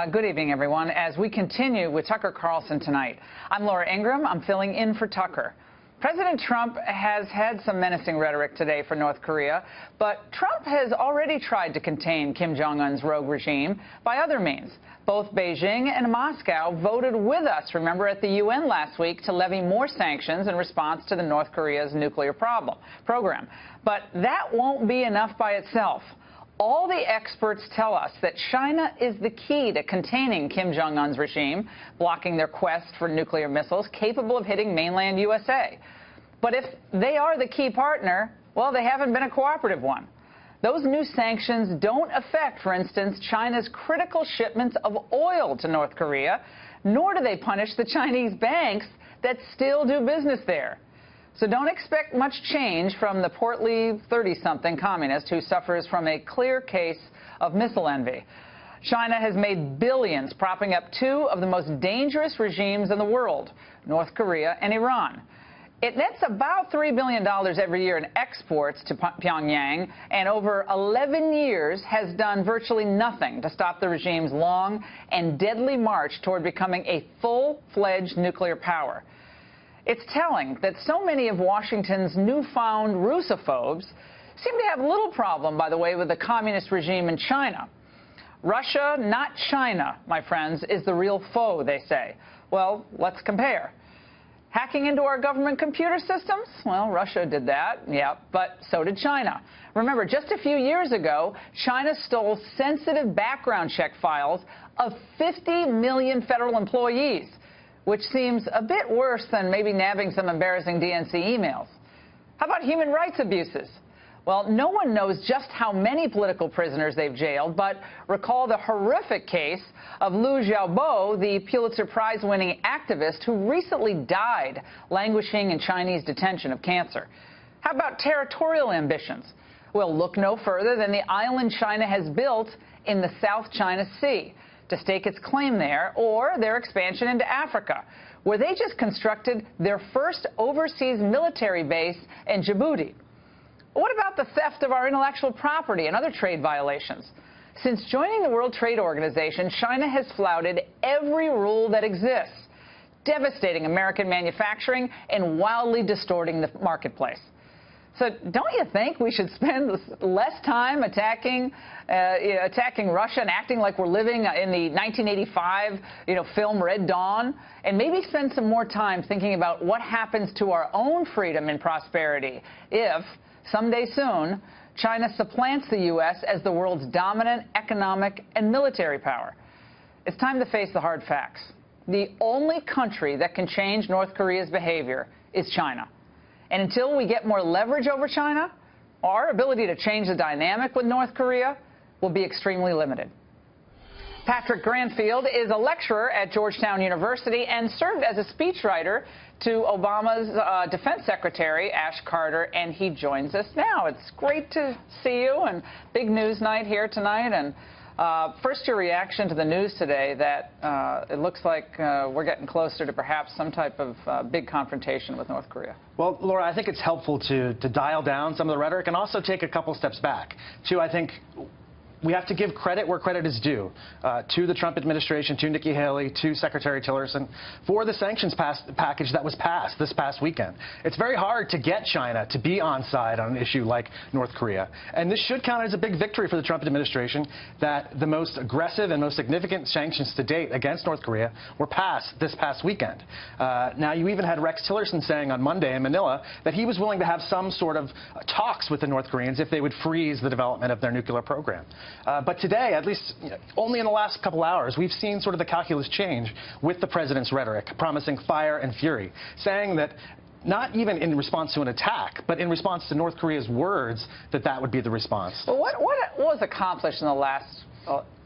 Good evening, everyone. As we continue with Tucker Carlson tonight, I'm Laura Ingraham. I'm filling in for Tucker. President Trump has had some menacing rhetoric today for North Korea, but Trump has already tried to contain Kim Jong-un's rogue regime by other means. Both Beijing and Moscow voted with us, remember, at the UN last week to levy more sanctions in response to the North Korea's nuclear program. But that won't be enough by itself. All the experts tell us that China is the key to containing Kim Jong-un's regime, blocking their quest for nuclear missiles capable of hitting mainland USA. But if they are the key partner, well, they haven't been a cooperative one. Those new sanctions don't affect, for instance, China's critical shipments of oil to North Korea, nor do they punish the Chinese banks that still do business there. So don't expect much change from the portly 30-something communist who suffers from a clear case of missile envy. China has made billions propping up two of the most dangerous regimes in the world, North Korea and Iran. It nets about $3 billion every year in exports to Pyongyang, and over 11 years has done virtually nothing to stop the regime's long and deadly march toward becoming a full-fledged nuclear power. It's telling that so many of Washington's newfound Russia-phobes seem to have little problem, by the way, with the communist regime in China. Russia, not China, my friends, is the real foe, they say. Well, let's compare. Hacking into our government computer systems? Well, Russia did that, yeah, but so did China. Remember, just a few years ago, China stole sensitive background check files of 50 million federal employees, which seems a bit worse than maybe nabbing some embarrassing DNC emails. How about human rights abuses? Well, no one knows just how many political prisoners they've jailed, but recall the horrific case of Liu Xiaobo, the Pulitzer Prize-winning activist who recently died languishing in Chinese detention of cancer. How about territorial ambitions? Well, look no further than the island China has built in the South China Sea to stake its claim there, or their expansion into Africa, where they just constructed their first overseas military base in Djibouti. What about the theft of our intellectual property and other trade violations? Since joining the World Trade Organization, China has flouted every rule that exists, devastating American manufacturing and wildly distorting the marketplace. So don't you think we should spend less time attacking Russia and acting like we're living in the 1985 film Red Dawn, and maybe spend some more time thinking about what happens to our own freedom and prosperity if, someday soon, China supplants the U.S. as the world's dominant economic and military power? It's time to face the hard facts. The only country that can change North Korea's behavior is China. And until we get more leverage over China, our ability to change the dynamic with North Korea will be extremely limited. Patrick Granfield is a lecturer at Georgetown University and served as a speechwriter to Obama's Defense Secretary, Ash Carter, and he joins us now. It's great to see you, and big news night here tonight. And first, your reaction to the news today that it looks like we're getting closer to perhaps some type of big confrontation with North Korea. Well, Laura, I think it's helpful to dial down some of the rhetoric and also take a couple steps back. I think we have to give credit where credit is due to the Trump administration, to Nikki Haley, to Secretary Tillerson for the sanctions package that was passed this past weekend. It's very hard to get China to be on side on an issue like North Korea. And this should count as a big victory for the Trump administration that the most aggressive and most significant sanctions to date against North Korea were passed this past weekend. Now, you even had Rex Tillerson saying on Monday in Manila that he was willing to have some sort of talks with the North Koreans if they would freeze the development of their nuclear program. But today, at least only in the last couple hours, we've seen sort of the calculus change with the president's rhetoric, promising fire and fury, saying that not even in response to an attack, but in response to North Korea's words, that would be the response. Well, what was accomplished in the last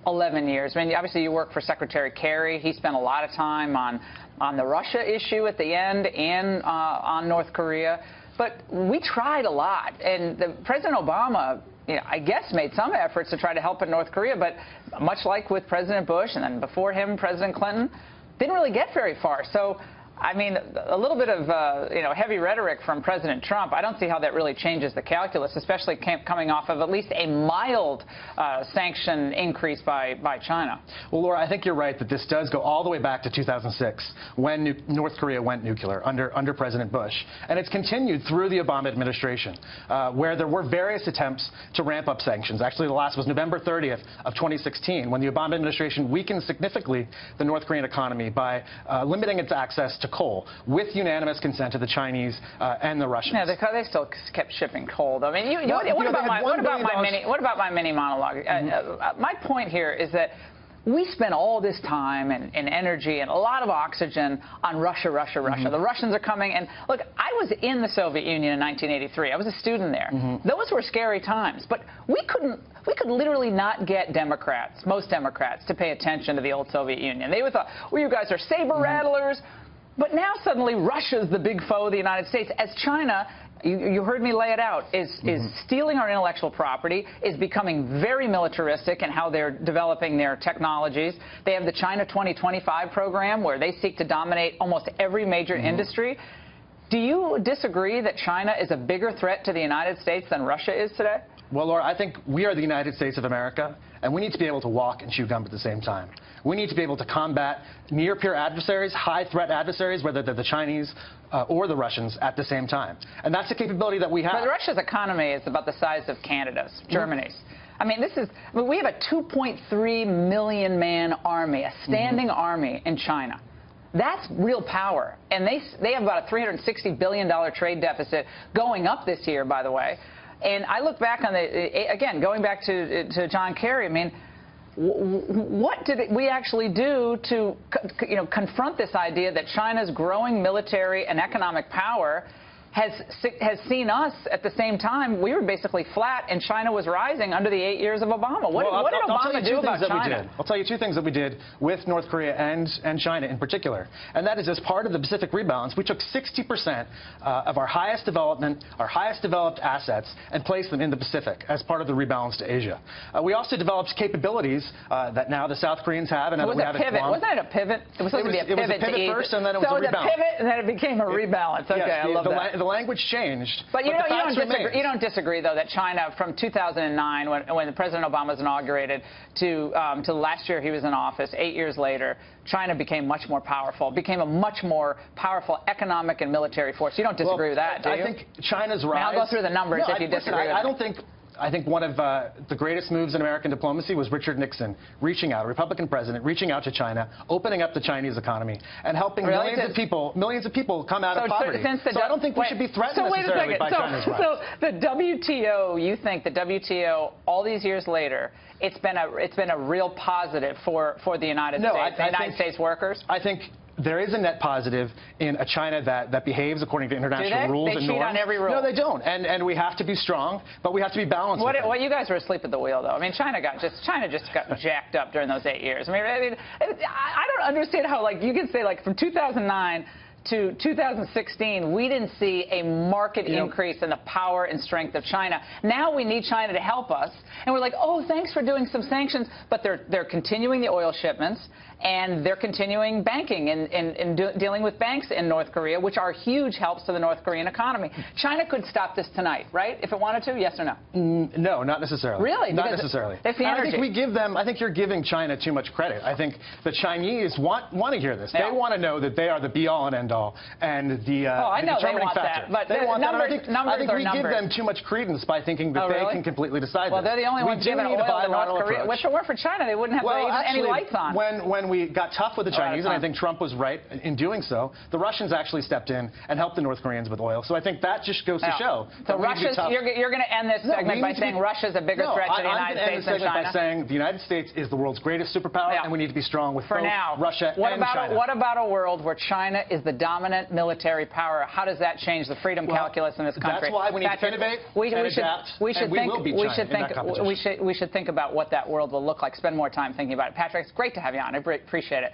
11 years? I mean, obviously you work for Secretary Kerry. He spent a lot of time on the Russia issue at the end and on North Korea. But we tried a lot, and President Obama, I guess, made some efforts to try to help in North Korea, but much like with President Bush and then before him, President Clinton, didn't really get very far. So I mean, a little bit of heavy rhetoric from President Trump. I don't see how that really changes the calculus, especially coming off of at least a mild sanction increase by China. Well, Laura, I think you're right that this does go all the way back to 2006 when North Korea went nuclear under President Bush. And it's continued through the Obama administration, where there were various attempts to ramp up sanctions. Actually, the last was November 30th of 2016, when the Obama administration weakened significantly the North Korean economy by limiting its access to coal with unanimous consent of the Chinese and the Russians. Yeah, they still kept shipping coal. I mean, what about my mini monologue? My point here is that we spend all this time and energy and a lot of oxygen on Russia. The Russians are coming. And look, I was in the Soviet Union in 1983. I was a student there. Those were scary times. But we could literally not get most Democrats, to pay attention to the old Soviet Union. They would thought, well, you guys are saber rattlers. But now suddenly Russia's the big foe of the United States, as China, you heard me lay it out, is stealing our intellectual property, is becoming very militaristic in how they're developing their technologies. They have the China 2025 program where they seek to dominate almost every major industry. Do you disagree that China is a bigger threat to the United States than Russia is today? Well, Laura, I think we are the United States of America, and we need to be able to walk and chew gum at the same time. We need to be able to combat near-peer adversaries, high-threat adversaries, whether they're the Chinese or the Russians, at the same time. And that's a capability that we have. But Russia's economy is about the size of Canada's, Germany's. I mean, we have a 2.3 million man army, a standing army in China. That's real power. And they have about a $360 billion trade deficit going up this year, by the way. And I look back on again, going back to John Kerry, I mean, what did we actually do to confront this idea that China's growing military and economic power has seen us at the same time? We were basically flat, and China was rising under the 8 years of Obama. What did Obama do about China? I'll tell you two things that we did with North Korea and China in particular. And that is, as part of the Pacific rebalance, we took 60% of our highest developed assets and placed them in the Pacific as part of the rebalance to Asia. We also developed capabilities that now the South Koreans have, and that we have at Guam. Wasn't it a pivot? It was supposed to be a pivot. It was a pivot first, and then it was a rebalance. So it was a pivot, and then it became a rebalance. Okay, yes, I love that. The language changed, but you don't disagree, though, that China, from 2009, when President Obama was inaugurated, to last year he was in office, 8 years later, China became much more powerful, became a much more powerful economic and military force. You don't disagree with that, do you? I think China's rise... I'll go through the numbers if you disagree with me. I think one of the greatest moves in American diplomacy was Richard Nixon reaching out, a Republican president, reaching out to China, opening up the Chinese economy, and helping millions of people come out of poverty. So I don't think we should be threatened necessarily by China's rise. So the WTO, you think the WTO, all these years later, it's been a real positive for the United States, the United States workers? I think there is a net positive in a China that behaves according to international rules and norms. They cheat on every rule. No, they don't. And we have to be strong, but we have to be balanced. Well, you guys were asleep at the wheel, though. I mean, China just got jacked up during those 8 years. I mean, I don't understand how, you can say, from 2009 to 2016, we didn't see a market increase in the power and strength of China. Now we need China to help us, and we're like, oh, thanks for doing some sanctions, but they're continuing the oil shipments, and they're continuing banking and dealing with banks in North Korea, which are huge helps to the North Korean economy. China could stop this tonight, right? If it wanted to, yes or no? No, not necessarily. Really? Not necessarily. It's the energy. I think you're giving China too much credit. I think the Chinese want to hear this. They want to know that they are the be-all and end-all and the determining factor. But they want numbers, that. I think we give them too much credence by thinking that they can completely decide Well, they're the only ones giving oil to North Korea. If it weren't for China, they wouldn't have any lights on. When we got tough with the Chinese, and I think Trump was right in doing so, the Russians actually stepped in and helped the North Koreans with oil. So I think that just goes to show. So you're going to end this segment by saying Russia's a bigger threat to the United States than China? I'm going to end this segment by saying the United States is the world's greatest superpower, and we need to be strong with both Russia and China. What about a world where China is the dominant military power? How does that change the freedom calculus in this country? That's why we need to innovate and adapt, and we will beat China in that competition. We should think about what that world will look like. Spend more time thinking about it. Patrick, it's great to have you on. I appreciate it.